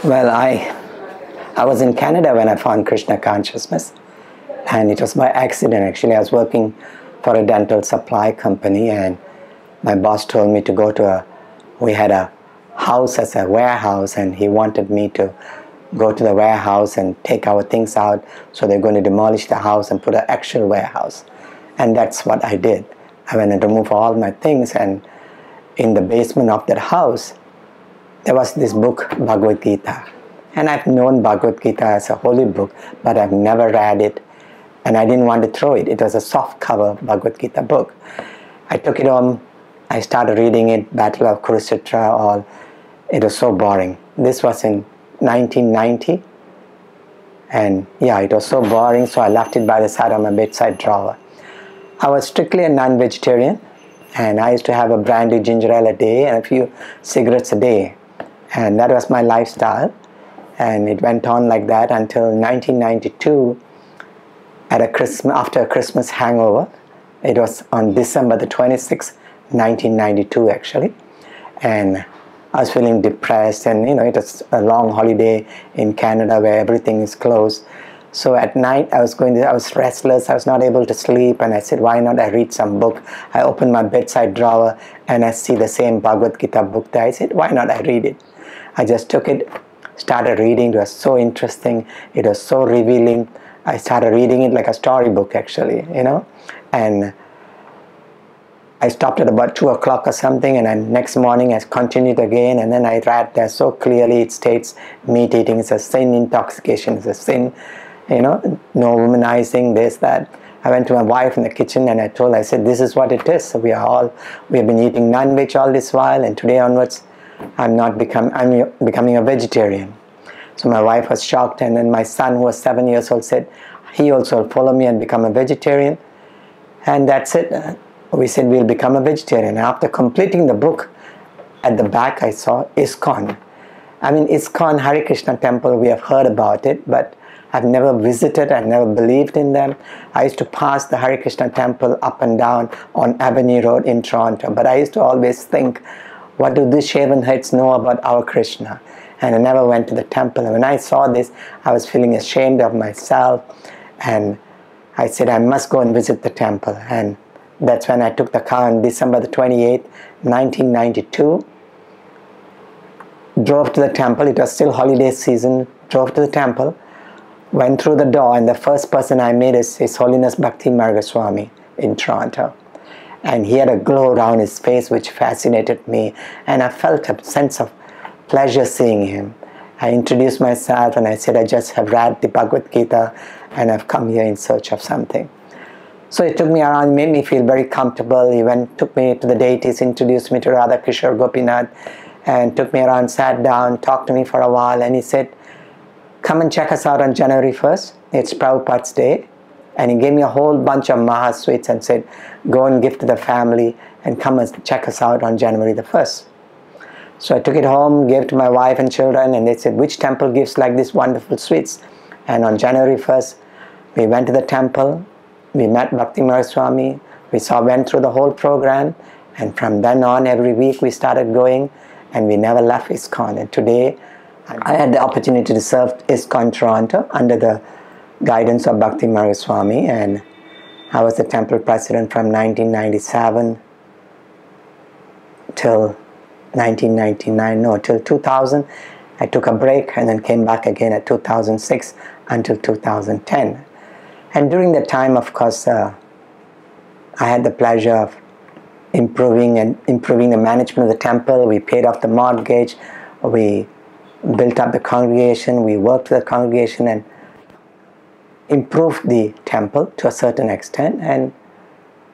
Well, I was in Canada when I found Krishna Consciousness, and it was by accident actually. I was working for a dental supply company, and my boss told me to go to we had a house as a warehouse, and he wanted me to go to the warehouse and take our things out, so they're going to demolish the house and put an actual warehouse. And that's what I did. I went and removed all my things, and in the basement of that house, there was this book, Bhagavad Gita. And I've known Bhagavad Gita as a holy book, but I've never read it, and I didn't want to throw it. It was a soft cover Bhagavad Gita book. I took it home, I started reading it, Battle of Kurukshetra, all. It was so boring. This was in 1990, and yeah, it was so boring, so I left it by the side of my bedside drawer. I was strictly a non-vegetarian, and I used to have a brandy ginger ale a day and a few cigarettes a day. And that was my lifestyle, and it went on like that until 1992 at after a Christmas hangover. It was on December the 26th, 1992 actually, and I was feeling depressed, and you know, it was a long holiday in Canada where everything is closed. So at night I was restless, I was not able to sleep, and I said, why not I read some book? I opened my bedside drawer and I see the same Bhagavad Gita book there. I said, why not I read it? I just took it, started reading. It was so interesting, it was so revealing. I started reading it like a storybook actually, you know, and I stopped at about 2 o'clock or something, and then next morning I continued again, and then I read there so clearly it states meat eating is a sin, intoxication is a sin, you know, no womanizing, this, that. I went to my wife in the kitchen and I told her, I said, this is what it is. So we have been eating non-veg all this while, and today onwards I'm becoming a vegetarian. So my wife was shocked, and then my son, who was 7 years old, said he also will follow me and become a vegetarian. And that's it. We said we'll become a vegetarian. And after completing the book, at the back I saw ISKCON. I mean, ISKCON Hare Krishna temple, we have heard about it, but I've never visited, I've never believed in them. I used to pass the Hare Krishna temple up and down on Avenue Road in Toronto, but I used to always think, what do these shaven heads know about our Krishna? And I never went to the temple. And when I saw this, I was feeling ashamed of myself, and I said, I must go and visit the temple. And that's when I took the car on December the 28th, 1992, drove to the temple. It was still holiday season. Drove to the temple, went through the door, and the first person I met is His Holiness Bhakti Marga Swami in Toronto. And he had a glow around his face which fascinated me, and I felt a sense of pleasure seeing him. I introduced myself and I said, I just have read the Bhagavad Gita and I've come here in search of something. So he took me around, made me feel very comfortable. He took me to the deities, introduced me to Radha Kishore Gopinath, and took me around, sat down, talked to me for a while, and he said, come and check us out on January 1st. It's Prabhupada's day. And he gave me a whole bunch of Maha sweets and said, go and give to the family and come and check us out on January the 1st. So I took it home, gave to my wife and children, and they said, which temple gives like this wonderful sweets? And on January 1st, we went to the temple, we met Bhakti Marga Swami, went through the whole program, and from then on, every week we started going, and we never left ISKCON. And today, I had the opportunity to serve ISKCON Toronto under the guidance of Bhakti Marga Swami, and I was the temple president from 1997 till 2000. I took a break and then came back again at 2006 until 2010. And during that time, of course, I had the pleasure of improving the management of the temple. We paid off the mortgage, we built up the congregation, we worked with the congregation and improved the temple to a certain extent. And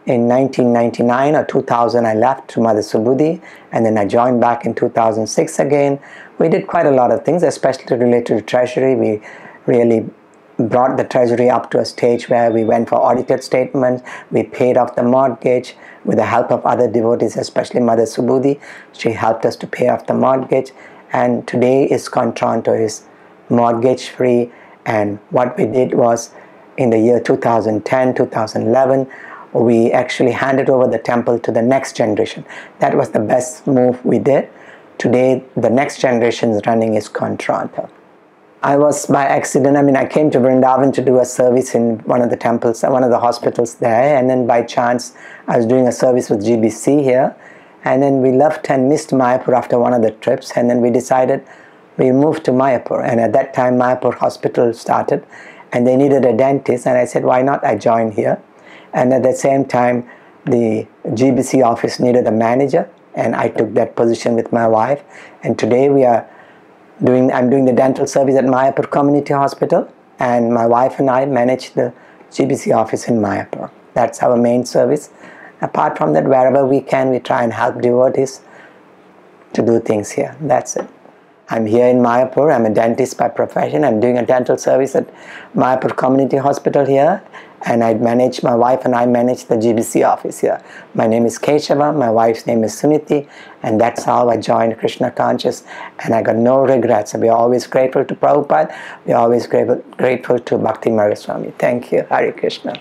in 1999 or 2000, I left to Mother Subudhi, and then I joined back in 2006 again. We did quite a lot of things, especially related to treasury. We really brought the treasury up to a stage where we went for audited statements. We paid off the mortgage with the help of other devotees, especially Mother Subudhi. She helped us to pay off the mortgage. And today ISKCON Toronto is mortgage free. And what we did was, in the year 2010, 2011, we actually handed over the temple to the next generation. That was the best move we did. Today, the next generation is running ISKCON Toronto. I was by accident, I came to Vrindavan to do a service in one of the temples, one of the hospitals there, and then by chance, I was doing a service with GBC here, and then we left and missed Mayapur after one of the trips, and then we decided we moved to Mayapur, and at that time, Mayapur Hospital started, and they needed a dentist, and I said, why not? I joined here. And at the same time, the GBC office needed a manager, and I took that position with my wife. And today I'm doing the dental service at Mayapur Community Hospital, and my wife and I manage the GBC office in Mayapur. That's our main service. Apart from that, wherever we can, we try and help devotees to do things here. That's it. I'm here in Mayapur. I'm a dentist by profession. I'm doing a dental service at Mayapur Community Hospital here, and my wife and I manage the GBC office here. My name is Keshava, my wife's name is Suniti, and that's how I joined Krishna Conscious, and I got no regrets. We are always grateful to Prabhupada. We are always grateful to Bhakti Marga Swami. Thank you. Hare Krishna.